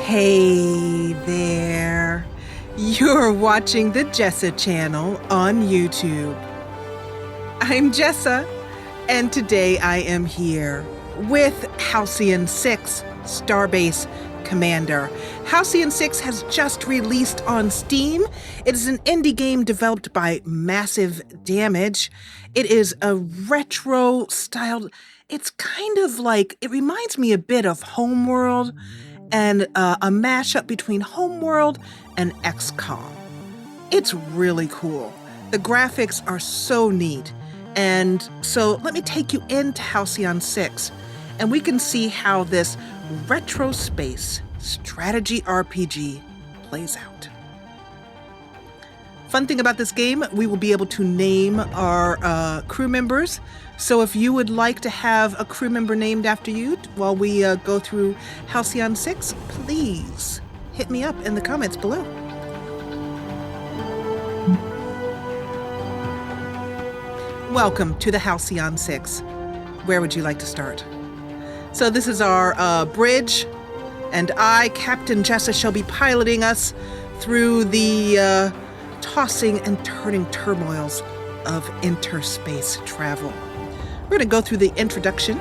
Hey there. You're watching the Jessa Channel on YouTube. I'm Jessa, and today I am here with Halcyon 6 Starbase Commander. Halcyon 6 has just released on Steam. It is an indie game developed by Massive Damage. It is a retro styled, it's kind of like, it reminds me a bit of Homeworld and a mashup between Homeworld and XCOM. It's really cool. The graphics are so neat. And so let me take you into Halcyon 6, and we can see how this retro space strategy RPG plays out. Fun thing about this game, we will be able to name our crew members. So if you would like to have a crew member named after you while we go through Halcyon 6, please hit me up in the comments below. Welcome to the Halcyon 6. Where would you like to start? So this is our bridge, and I, Captain Jessa, shall be piloting us through the tossing and turning turmoils of interspace travel. We're going to go through the introduction.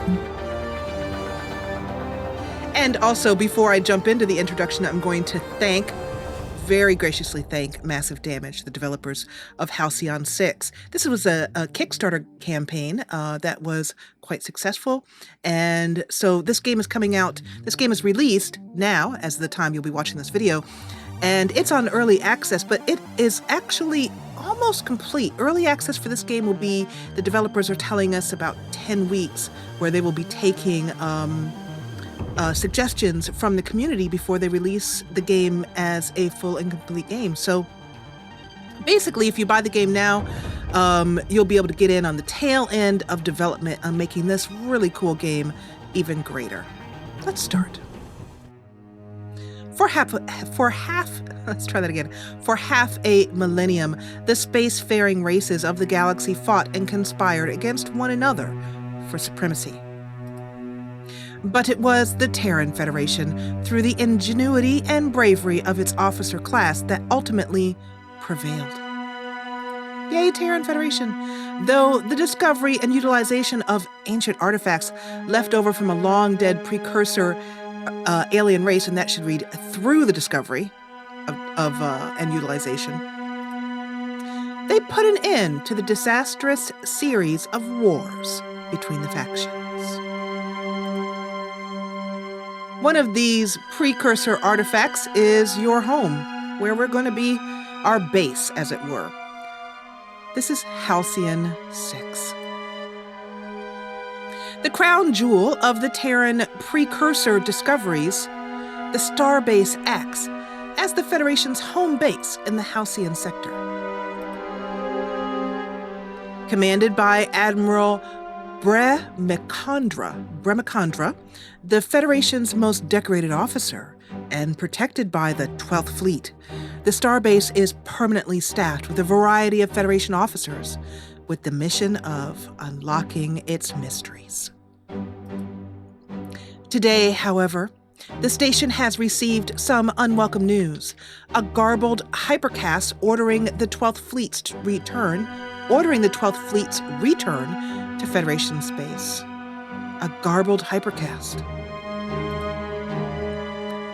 And also, before I jump into the introduction, I'm going to very graciously thank Massive Damage, the developers of Halcyon 6. This was a Kickstarter campaign that was quite successful. And so this game is coming out, this game is released now, as the time you'll be watching this video, and it's on early access, but it is actually almost complete. Early access for this game will be, the developers are telling us, about 10 weeks, where they will be taking suggestions from the community before they release the game as a full and complete game. So basically, if you buy the game now, you'll be able to get in on the tail end of development on making this really cool game even greater. Let's start. For half a millennium, the spacefaring races of the galaxy fought and conspired against one another for supremacy. But it was the Terran Federation, through the ingenuity and bravery of its officer class, that ultimately prevailed. Yay, Terran Federation! Though the discovery and utilization of ancient artifacts left over from a long-dead precursor alien race, and that should read through the discovery and utilization, they put an end to the disastrous series of wars between the factions. One of these precursor artifacts is your home, where we're going to be our base, as it were. This is Halcyon 6. The crown jewel of the Terran precursor discoveries, the Starbase acts as the Federation's home base in the Halcyon sector. Commanded by Admiral Bremacondra, the Federation's most decorated officer, and protected by the 12th Fleet, the Starbase is permanently staffed with a variety of Federation officers with the mission of unlocking its mysteries. Today, however, the station has received some unwelcome news. A garbled hypercast ordering the 12th Fleet's return to Federation space. A garbled hypercast.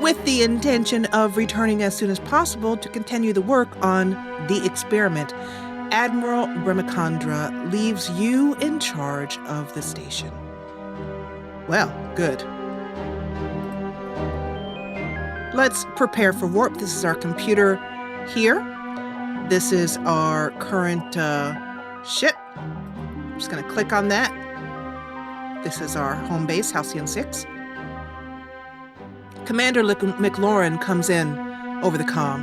With the intention of returning as soon as possible to continue the work on the experiment, Admiral Bremacondra leaves you in charge of the station. Well, good. Let's prepare for warp. This is our computer here. This is our current ship. I'm just going to click on that. This is our home base, Halcyon 6. Commander McLaurin comes in over the comm.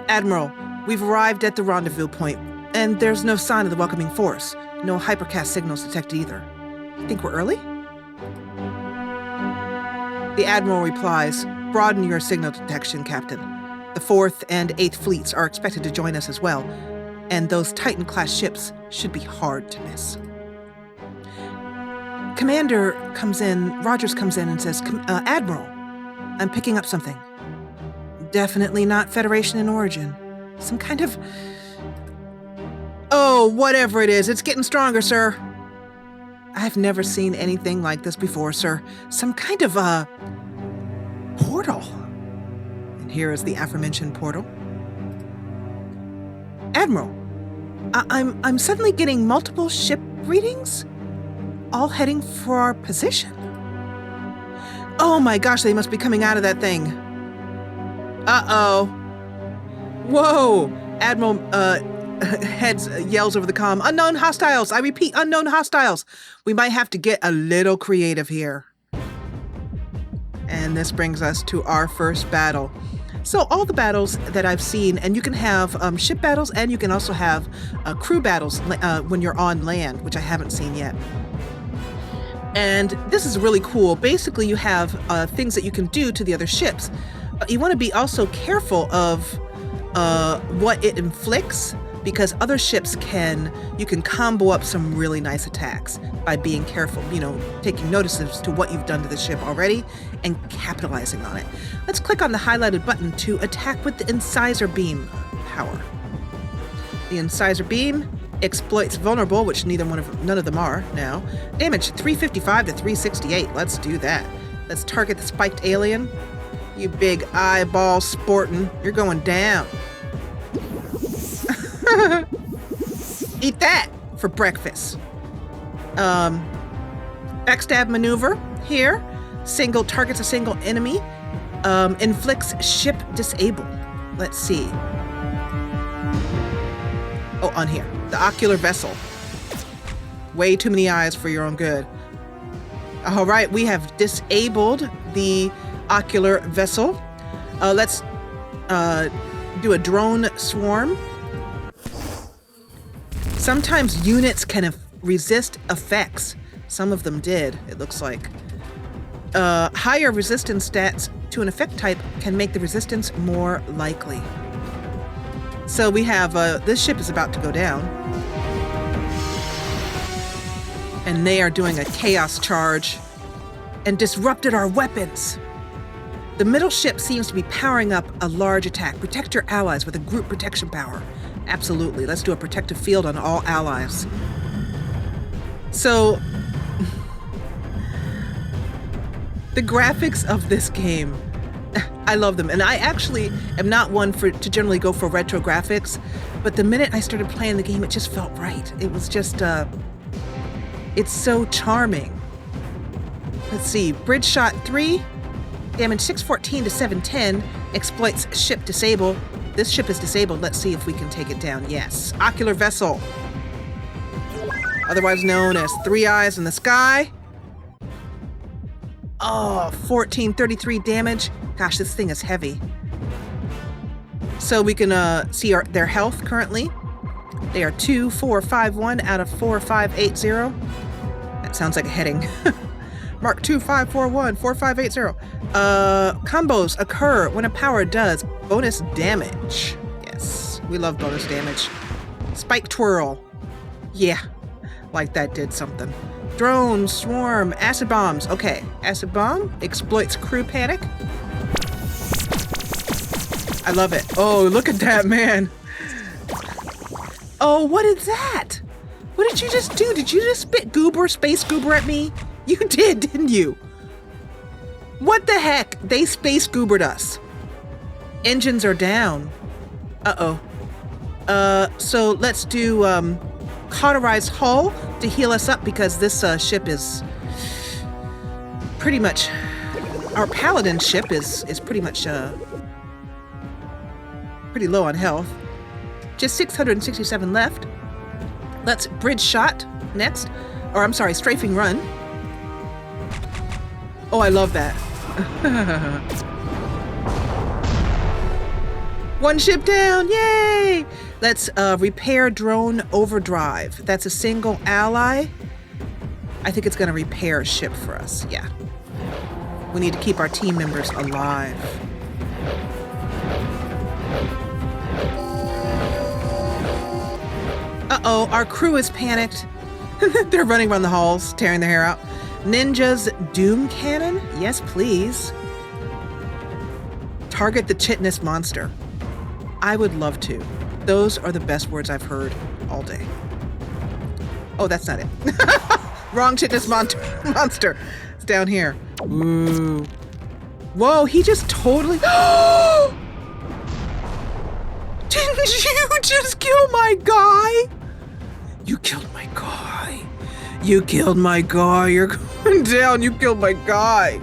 Admiral, we've arrived at the rendezvous point, and there's no sign of the welcoming force. No hypercast signals detected either. You think we're early? The Admiral replies, broaden your signal detection, Captain. The 4th and 8th Fleets are expected to join us as well, and those Titan-class ships should be hard to miss. Rogers comes in and says, Admiral, I'm picking up something. Definitely not Federation in origin. Some kind of... Oh, whatever it is, it's getting stronger, sir. I've never seen anything like this before, sir. Some kind of, portal. And here is the aforementioned portal. Admiral, I'm suddenly getting multiple ship readings, all heading for our position. Oh my gosh, they must be coming out of that thing. Uh-oh. Whoa! Admiral, heads yells over the comm. Unknown hostiles! I repeat, unknown hostiles! We might have to get a little creative here. And this brings us to our first battle. So all the battles that I've seen, and you can have ship battles, and you can also have crew battles when you're on land, which I haven't seen yet. And this is really cool. Basically, you have things that you can do to the other ships. But you want to be also careful of what it inflicts, because other ships you can combo up some really nice attacks by being careful, taking notices to what you've done to the ship already and capitalizing on it. Let's click on the highlighted button to attack with the incisor beam power. The incisor beam exploits vulnerable, which none of them are now. Damage 355 to 368. Let's do that. Let's target the spiked alien. You big eyeball sporting. You're going down. Eat that for breakfast. Backstab maneuver here. Targets a single enemy. Inflicts ship disable. Let's see. Oh, on here. The ocular vessel. Way too many eyes for your own good. All right, we have disabled the ocular vessel. Let's do a drone swarm. Sometimes units can resist effects. Some of them did, it looks like. Higher resistance stats to an effect type can make the resistance more likely. So we have, this ship is about to go down. And they are doing a chaos charge and disrupted our weapons. The middle ship seems to be powering up a large attack. Protect your allies with a group protection power. Absolutely. Let's do a protective field on all allies. So, the graphics of this game, I love them. And I actually am not one to generally go for retro graphics, but the minute I started playing the game, it just felt right. It was just, it's so charming. Let's see, Bridge Shot 3, damage 614 to 710, exploits ship disable. This ship is disabled. Let's see if we can take it down. Yes. Ocular vessel, otherwise known as Three Eyes in the Sky. Oh, 1433 damage. Gosh, this thing is heavy. So we can see their health currently. They are 2451 out of 4580. That sounds like a heading. Mark 2541 4580. Combos occur when a power does bonus damage. Yes, we love bonus damage. Spike twirl. Yeah, like that did something. Drone, swarm, acid bombs. Okay, acid bomb exploits crew panic. I love it. Oh, look at that, man. Oh, what is that? What did you just do? Did you just spit space goober at me? You did, didn't you? What the heck? They space goobered us. Engines are down. Uh-oh. So let's do cauterized hull to heal us up, because this ship is pretty much, our paladin ship is pretty much pretty low on health. Just 667 left. Let's bridge shot next. Or I'm sorry, strafing run. Oh, I love that. One ship down, yay! Let's repair drone overdrive. That's a single ally. I think it's gonna repair a ship for us, yeah. We need to keep our team members alive. Uh-oh, our crew is panicked. They're running around the halls, tearing their hair out. Ninja's Doom Cannon? Yes, please. target the chitinous monster. I would love to. Those are the best words I've heard all day. Oh, that's not it. Wrong chitinous monster. It's down here. Ooh. Whoa, he just totally... Didn't you just kill my guy? You killed my guy. You killed my guy. You're going down. You killed my guy.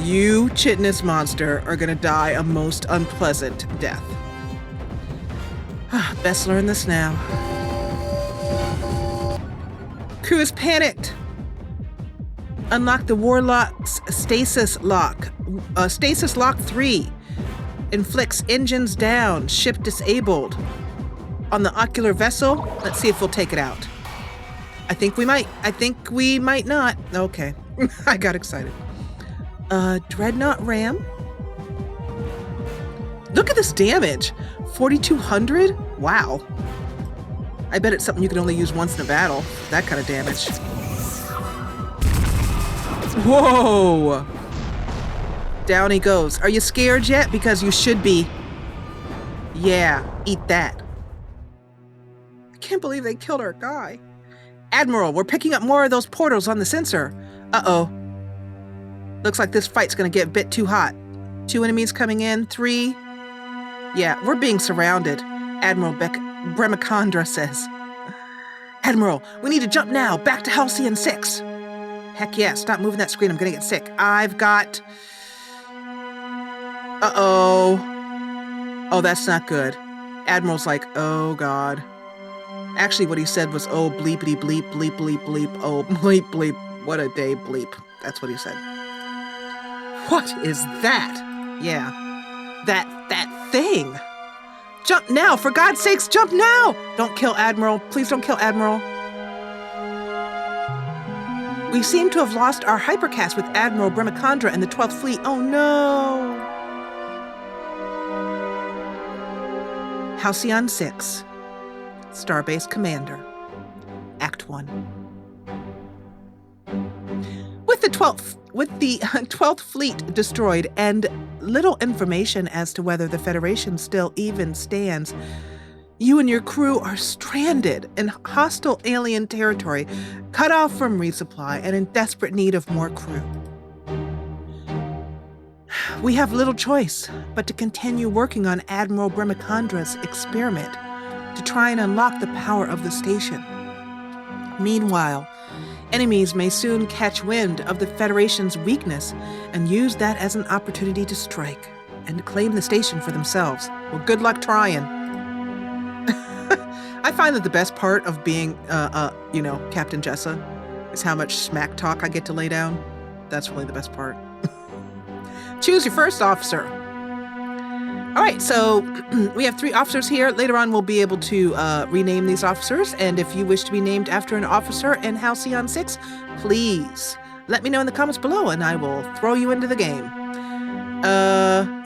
You chitinous monster are gonna die a most unpleasant death. Best learn this now. Crew is panicked. Unlock the Warlock's stasis lock. Stasis lock 3. Inflicts engines down. Ship disabled. On the ocular vessel. Let's see if we'll take it out. I think we might. I think we might not. Okay. I got excited. Dreadnought ram. Look at this damage. 4,200? Wow. I bet it's something you can only use once in a battle. That kind of damage. Whoa! Down he goes. Are you scared yet? Because you should be. Yeah, eat that. I can't believe they killed our guy. Admiral, we're picking up more of those portals on the sensor. Uh-oh. Looks like this fight's gonna get a bit too hot. 2 enemies coming in. 3. Yeah, we're being surrounded. Admiral Bremacondra says. Admiral, we need to jump now. Back to Halcyon 6. Heck yeah, stop moving that screen. I'm gonna get sick. I've got... Uh-oh. Oh, that's not good. Admiral's like, oh God. Actually, what he said was, oh, bleepity bleep, bleep, bleep, bleep. Oh, bleep, bleep. What a day, bleep. That's what he said. What is that? Yeah. That thing. Jump now, for God's sakes, jump now! Don't kill Admiral. Please don't kill Admiral. We seem to have lost our hypercast with Admiral Bremacondra and the 12th Fleet. Oh no! Halcyon 6. Starbase Commander. Act 1. With the 12th Fleet destroyed and little information as to whether the Federation still even stands, you and your crew are stranded in hostile alien territory, cut off from resupply and in desperate need of more crew. We have little choice but to continue working on Admiral Bremacondra's experiment to try and unlock the power of the station. Meanwhile, enemies may soon catch wind of the Federation's weakness and use that as an opportunity to strike and claim the station for themselves. Well, good luck trying. I find that the best part of being, Captain Jessa is how much smack talk I get to lay down. That's really the best part. Choose your first officer. All right, so we have 3 officers here. Later on, we'll be able to rename these officers. And if you wish to be named after an officer in Halcyon 6, please let me know in the comments below and I will throw you into the game.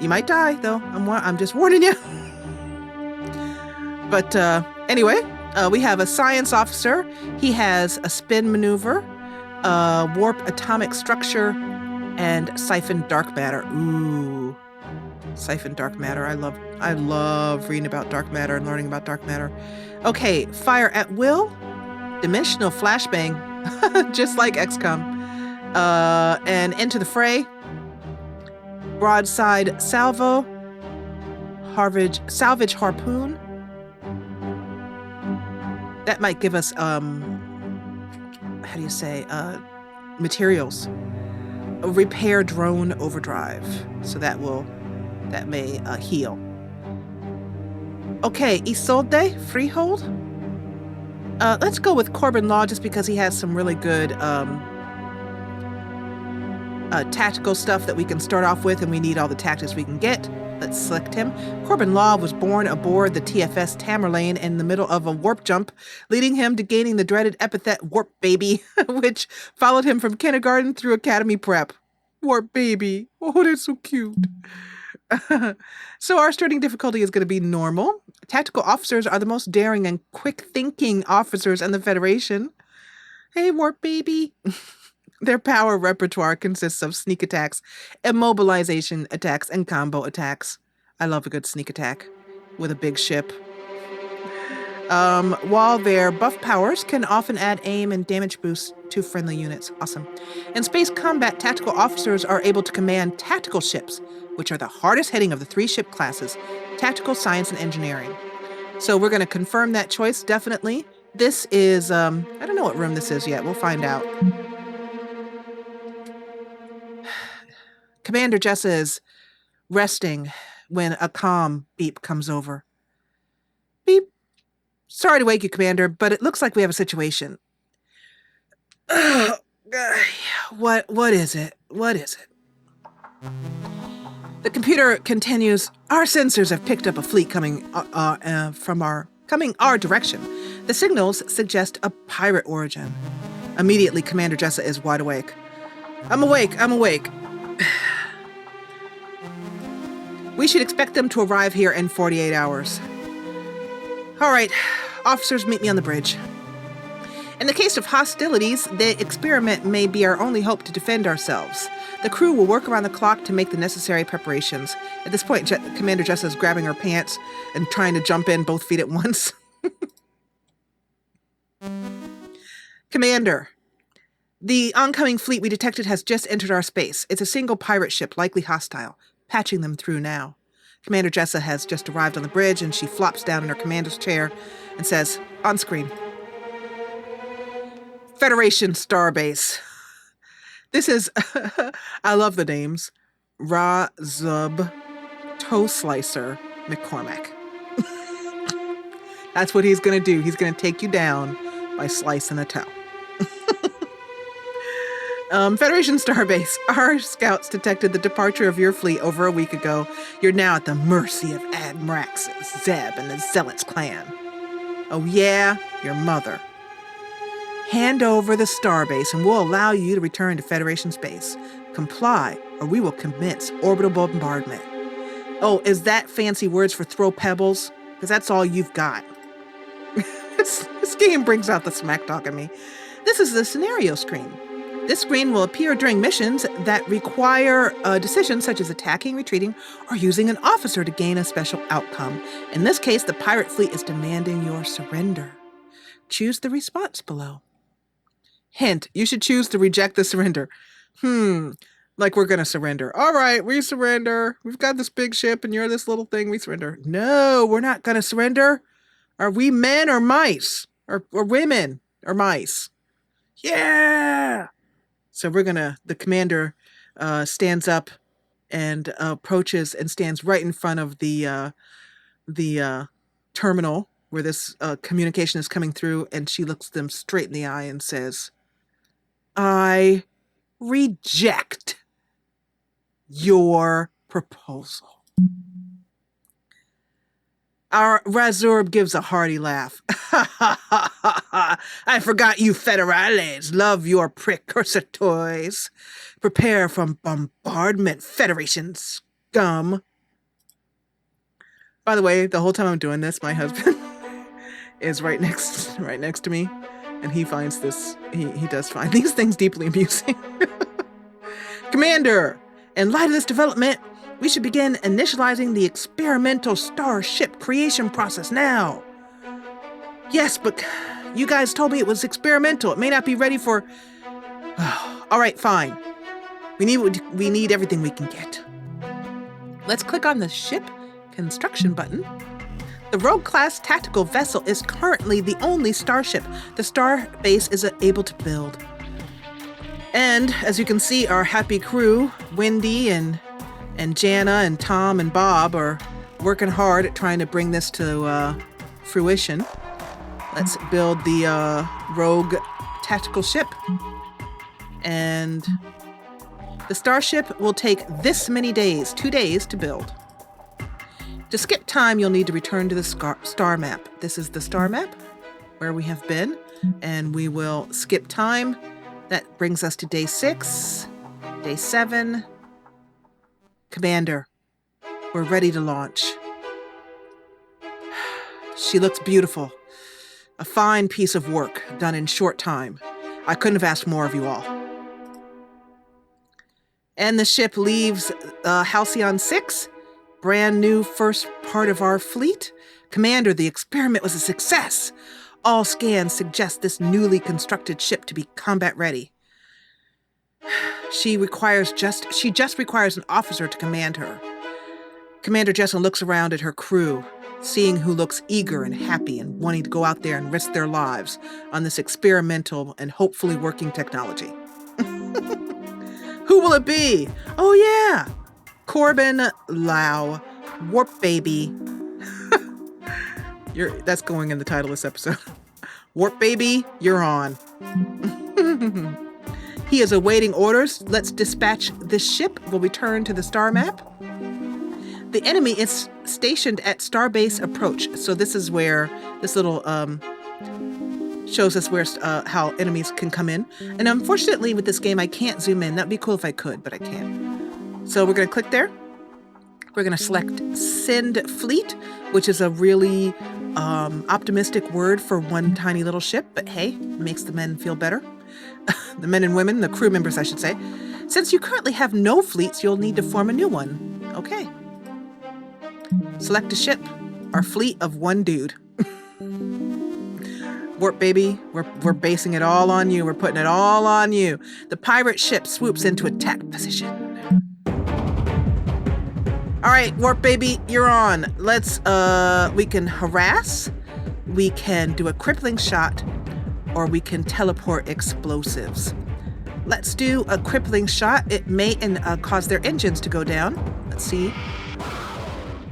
You might die, though. I'm just warning you. But anyway, we have a science officer. He has a spin maneuver, warp atomic structure, and siphon dark matter. Ooh. Siphon dark matter. I love reading about dark matter and learning about dark matter. Okay, fire at will, dimensional flashbang, just like XCOM, and into the fray. Broadside salvo, salvage harpoon. That might give us materials. A repair drone overdrive, so that may heal. Okay, Isolde, freehold. Let's go with Corbin Law just because he has some really good tactical stuff that we can start off with, and we need all the tactics we can get. Let's select him. Corbin Law was born aboard the TFS Tamerlane in the middle of a warp jump, leading him to gaining the dreaded epithet Warp Baby, which followed him from kindergarten through academy prep. Warp Baby. Oh, that's so cute. So our starting difficulty is going to be normal. Tactical officers are the most daring and quick-thinking officers in the Federation. Hey, Warp Baby. Their power repertoire consists of sneak attacks, immobilization attacks, and combo attacks. I love a good sneak attack with a big ship. While their buff powers can often add aim and damage boosts to friendly units. Awesome. In space combat, tactical officers are able to command tactical ships, which are the hardest hitting of the 3 ship classes, tactical, science, and engineering. So we're going to confirm that choice, definitely. This is, I don't know what room this is yet. We'll find out. Commander Jessa is resting when a comm beep comes over. Beep. Sorry to wake you, Commander, but it looks like we have a situation. What is it? What is it? The computer continues. Our sensors have picked up a fleet coming our direction. The signals suggest a pirate origin. Immediately, Commander Jessa is wide awake. I'm awake. We should expect them to arrive here in 48 hours. All right, officers, meet me on the bridge. In the case of hostilities, the experiment may be our only hope to defend ourselves. The crew will work around the clock to make the necessary preparations. At this point, Commander Jessa is grabbing her pants and trying to jump in both feet at once. Commander, the oncoming fleet we detected has just entered our space. It's a single pirate ship, likely hostile. Patching them through now. Commander Jessa has just arrived on the bridge, and she flops down in her commander's chair and says, on screen, Federation Starbase. This is, I love the names, Ra-Zub Toe Slicer McCormack. That's what he's going to do. He's going to take you down by slicing a toe. Federation Starbase, our scouts detected the departure of your fleet over a week ago. You're now at the mercy of Admirax, Zeb, and the Zealots clan. Oh yeah, your mother. Hand over the Starbase and we'll allow you to return to Federation space. Comply, or we will commence orbital bombardment. Oh, is that fancy words for throw pebbles? Because that's all you've got. This game brings out the smack talk in me. This is the scenario screen. This screen will appear during missions that require decisions such as attacking, retreating, or using an officer to gain a special outcome. In this case, the pirate fleet is demanding your surrender. Choose the response below. Hint, you should choose to reject the surrender. Like we're going to surrender. All right, we surrender. We've got this big ship and you're this little thing. We surrender. No, we're not going to surrender. Are we men or mice? Or women or mice? Yeah! So the commander stands up and approaches and stands right in front of the terminal where this communication is coming through, and she looks them straight in the eye and says, I reject your proposal. Our Razorb gives a hearty laugh. I forgot you federales love your precursor toys. Prepare for bombardment, Federation scum. By the way, the whole time I'm doing this, my husband is right next to me, and he finds this. He does find these things deeply amusing. Commander, in light of this development, we should begin initializing the experimental starship creation process now. Yes, but you guys told me it was experimental. It may not be ready for... All right, fine. We need everything we can get. Let's click on the ship construction button. The Rogue-class tactical vessel is currently the only starship the Starbase is able to build. And as you can see, our happy crew, Wendy and Jana and Tom and Bob, are working hard at trying to bring this to fruition. Let's build the Rogue tactical ship. And the starship will take this many days, 2 days, to build. To skip time, you'll need to return to the star map. This is the star map where we have been, and we will skip time. That brings us to day 6, day 7. Commander, we're ready to launch. She looks beautiful. A fine piece of work done in short time. I couldn't have asked more of you all. And the ship leaves Halcyon 6, brand new first part of our fleet. Commander, the experiment was a success. All scans suggest this newly constructed ship to be combat ready. She just requires an officer to command her. Commander Jessa looks around at her crew, seeing who looks eager and happy and wanting to go out there and risk their lives on this experimental and hopefully working technology. Who will it be? Oh yeah, Corbin Lau, Warp Baby. That's going in the title of this episode. Warp Baby, you're on. He is awaiting orders. Let's dispatch this ship. We'll return to the star map. The enemy is stationed at Starbase approach. So this is where this little shows us where how enemies can come in. And unfortunately with this game, I can't zoom in. That'd be cool if I could, but I can't. So we're going to click there. We're going to select Send Fleet, which is a really optimistic word for one tiny little ship. But hey, it makes the men feel better. The men and women, the crew members, I should say. Since you currently have no fleets, you'll need to form a new one. Okay. Select a ship. Our fleet of one dude. Warp Baby, we're basing it all on you. We're putting it all on you. The pirate ship swoops into attack position. All right, Warp Baby, you're on. Let's, we can harass, we can do a crippling shot, or we can teleport explosives. Let's do a crippling shot. It may cause their engines to go down. Let's see.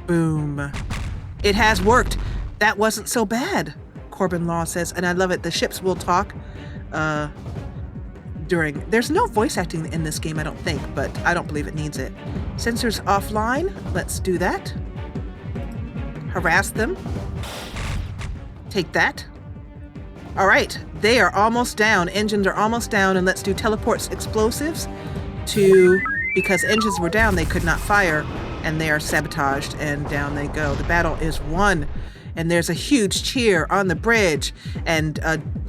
Boom. It has worked. That wasn't so bad, Corbin Law says, and I love it. The ships will talk there's no voice acting in this game, I don't think, but I don't believe it needs it. Sensors offline. Let's do that. Harass them. Take that. All right, they are almost down. Engines are almost down, and let's do teleports explosives because engines were down, they could not fire, and they are sabotaged, and down they go. The battle is won, and there's a huge cheer on the bridge, and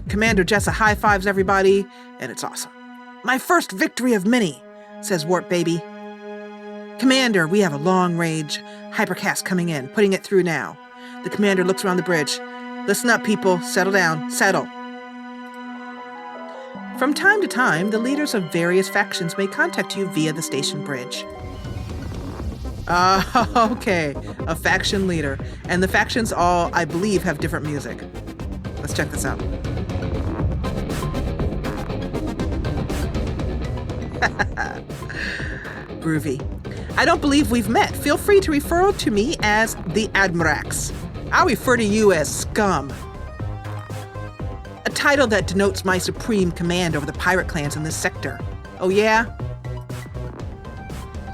Commander Jessa high fives everybody, and it's awesome. My first victory of many, says Warp Baby. Commander, we have a long-range hypercast coming in, putting it through now. The commander looks around the bridge. Listen up, people. Settle down. Settle. From time to time, the leaders of various factions may contact you via the station bridge. Okay. A faction leader. And the factions all, I believe, have different music. Let's check this out. Groovy. I don't believe we've met. Feel free to refer to me as the Admirax. I'll refer to you as Scum. A title that denotes my supreme command over the pirate clans in this sector. Oh yeah?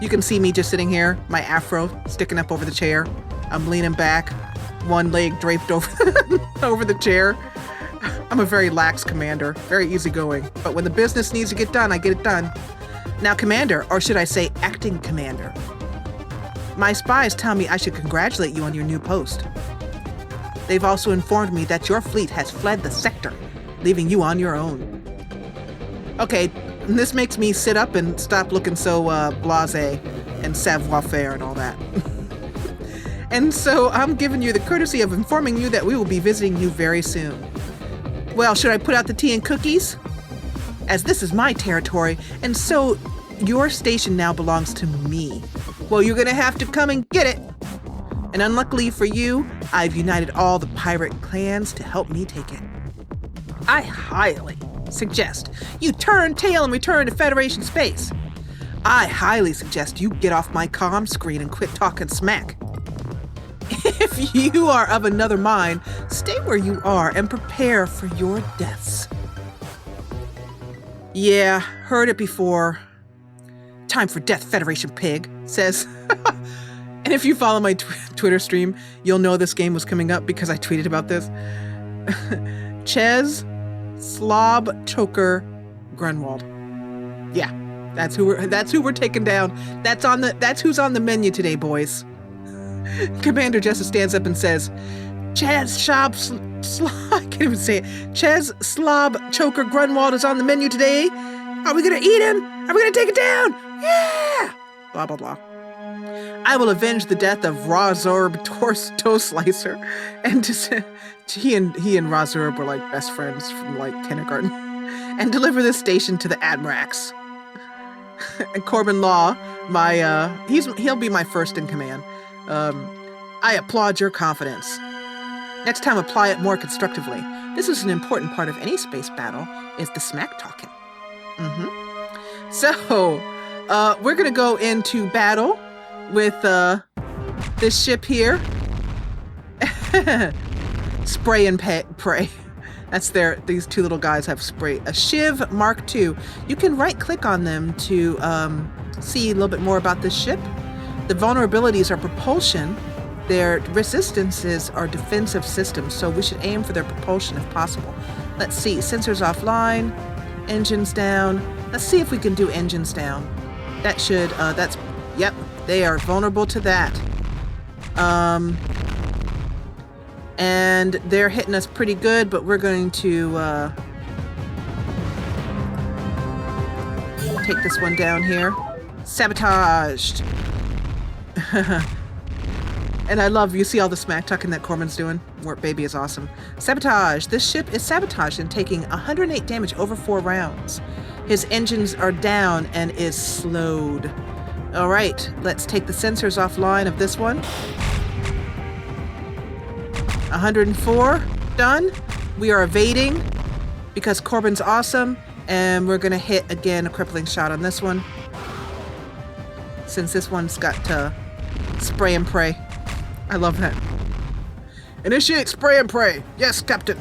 You can see me just sitting here, my afro sticking up over the chair. I'm leaning back, one leg draped over, over the chair. I'm a very lax commander, very easygoing. But when the business needs to get done, I get it done. Now, Commander, or should I say acting commander. My spies tell me I should congratulate you on your new post. They've also informed me that your fleet has fled the sector, leaving you on your own. Okay, this makes me sit up and stop looking so blasé and savoir-faire and all that. And so I'm giving you the courtesy of informing you that we will be visiting you very soon. Well, should I put out the tea and cookies? As this is my territory, and so your station now belongs to me. Well, you're gonna have to come and get it. And unluckily for you, I've united all the pirate clans to help me take it. I highly suggest you turn tail and return to Federation space. I highly suggest you get off my comm screen and quit talking smack. If you are of another mind, stay where you are and prepare for your deaths. Yeah, heard it before. Time for death, Federation pig, says. And if you follow my Twitter stream, you'll know this game was coming up because I tweeted about this. Ches Slob Choker Grunwald. Yeah, that's who we're taking down. That's who's on the menu today, boys. Commander Jessa stands up and says, Ches Schab I can't even say it. Ches Slob Choker Grunwald is on the menu today. Are we gonna eat him? Are we gonna take it down? Yeah! Blah, blah, blah. I will avenge the death of Razorb Toe Slicer. And he and Razorb were like best friends from like kindergarten. And deliver this station to the Admirax. And Corbin Law, he'll be my first in command. I applaud your confidence. Next time, apply it more constructively. This is an important part of any space battle, is the smack talking. So, we're gonna go into battle with this ship here. Spray and pray. That's these two little guys have spray. A Shiv Mark II. You can right-click on them to see a little bit more about this ship. The vulnerabilities are propulsion. Their resistances are defensive systems, so we should aim for their propulsion if possible. Let's see, sensors offline, engines down. Let's see if we can do engines down. That should, yep, they are vulnerable to that. And they're hitting us pretty good, but we're going to take this one down here. Sabotaged. And I love, you see all the smack talking that Corbin's doing? Warp Baby is awesome. Sabotage. This ship is sabotaged and taking 108 damage over 4 rounds. His engines are down and is slowed. All right, let's take the sensors offline of this one. 104, done. We are evading because Corbin's awesome, and we're gonna hit again a crippling shot on this one. Since this one's got to spray and pray. I love that. Initiate spray and pray. Yes, Captain.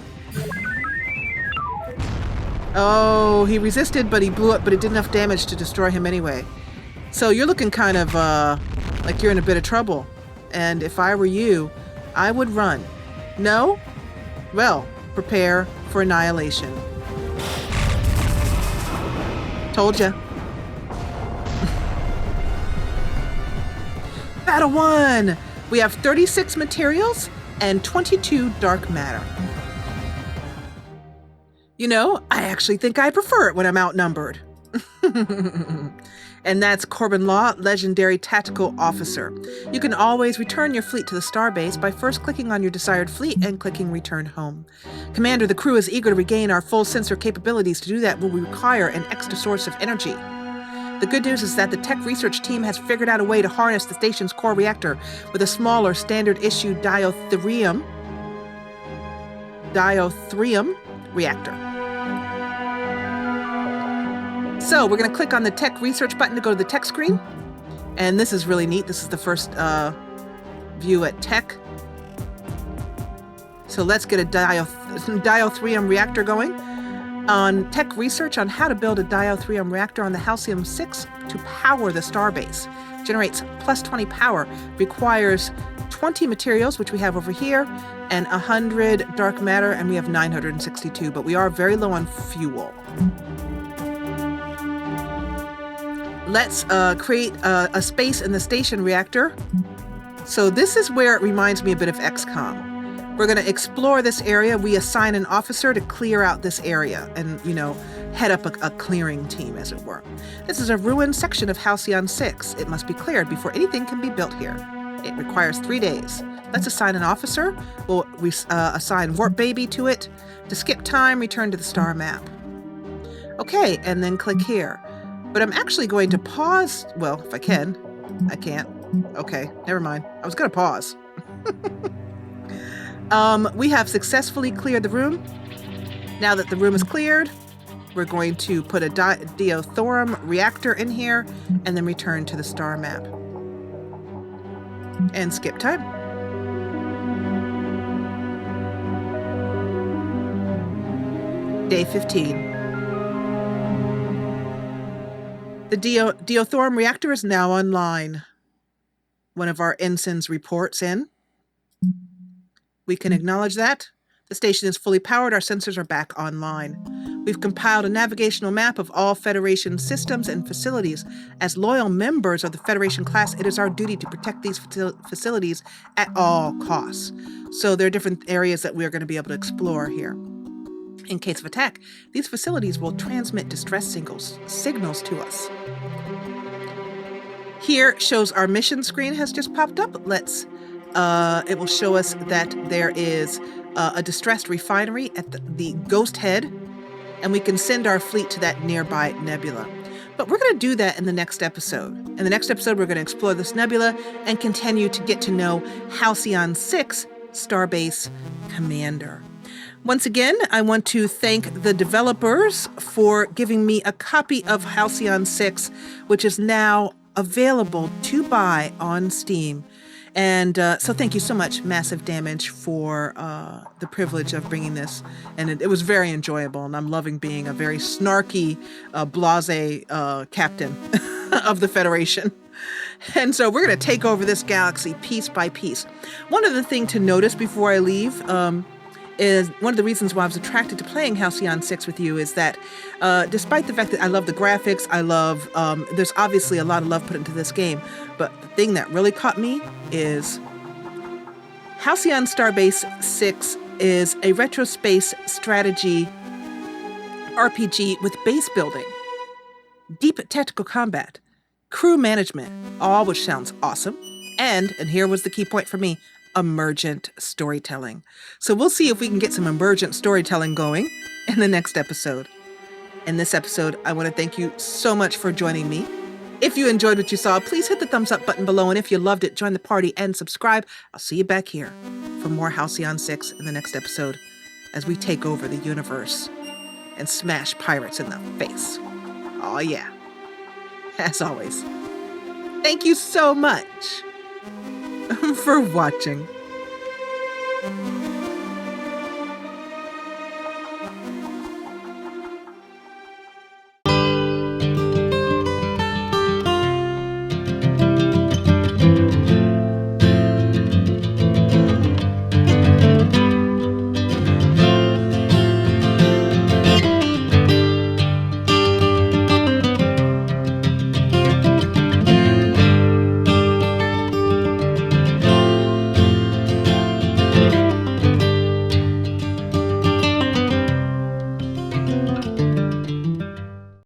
Oh, he resisted, but he blew up, but it did enough damage to destroy him anyway. So you're looking kind of like you're in a bit of trouble. And if I were you, I would run. No? Well, prepare for annihilation. Told ya. Battle 1! We have 36 materials and 22 dark matter. You know, I actually think I prefer it when I'm outnumbered. And that's Corbin Law, Legendary Tactical Officer. You can always return your fleet to the Starbase by first clicking on your desired fleet and clicking Return Home. Commander, the crew is eager to regain our full sensor capabilities. To do that, will require an extra source of energy. The good news is that the tech research team has figured out a way to harness the station's core reactor with a smaller standard-issue diotherium reactor. So we're going to click on the tech research button to go to the tech screen. And this is really neat. This is the first view at tech. So let's get a diotherium reactor going. On tech research on how to build a diotherium reactor on the Halcyon 6 to power the Starbase. Generates plus 20 power. Requires 20 materials, which we have over here, and 100 dark matter, and we have 962, but we are very low on fuel. Let's create a space in the station reactor. So this is where it reminds me a bit of XCOM. We're going to explore this area. We assign an officer to clear out this area and, you know, head up a clearing team, as it were. This is a ruined section of Halcyon 6. It must be cleared before anything can be built here. It requires 3 days. Let's assign an officer. We'll assign Warp Baby to it. To skip time, return to the star map. Okay, and then click here. But I'm actually going to pause. Well, if I can. I can't. Okay, never mind. I was going to pause. We have successfully cleared the room. Now that the room is cleared, we're going to put a diotherium reactor in here and then return to the star map. And skip time. Day 15. The diotherium reactor is now online. One of our ensigns reports in. We can acknowledge that. The station is fully powered. Our sensors are back online. We've compiled a navigational map of all Federation systems and facilities. As loyal members of the Federation class, it is our duty to protect these facilities at all costs. So there are different areas that we're going to be able to explore here. In case of attack, these facilities will transmit distress signals to us. Here shows our mission screen has just popped up. It will show us that there is a distressed refinery at the Ghost Head, and we can send our fleet to that nearby nebula. But we're going to do that in the next episode. In the next episode, we're going to explore this nebula and continue to get to know Halcyon 6, Starbase Commander. Once again, I want to thank the developers for giving me a copy of Halcyon 6, which is now available to buy on Steam. And so thank you so much, Massive Damage, for the privilege of bringing this. And it was very enjoyable, and I'm loving being a very snarky, blasé captain of the Federation. And so we're going to take over this galaxy piece by piece. One other thing to notice before I leave is one of the reasons why I was attracted to playing Halcyon 6 with you is that despite the fact that I love the graphics, there's obviously a lot of love put into this game, but the thing that really caught me is Halcyon Starbase 6 is a retro space strategy RPG with base building, deep technical combat, crew management, all which sounds awesome, and here was the key point for me, emergent storytelling. So we'll see if we can get some emergent storytelling going in the next episode. In this episode, I want to thank you so much for joining me. If you enjoyed what you saw, please hit the thumbs up button below, and if you loved it, join the party and subscribe. I'll see you back here for more Halcyon 6 in the next episode as we take over the universe and smash pirates in the face. Oh yeah. As always, thank you so much for watching.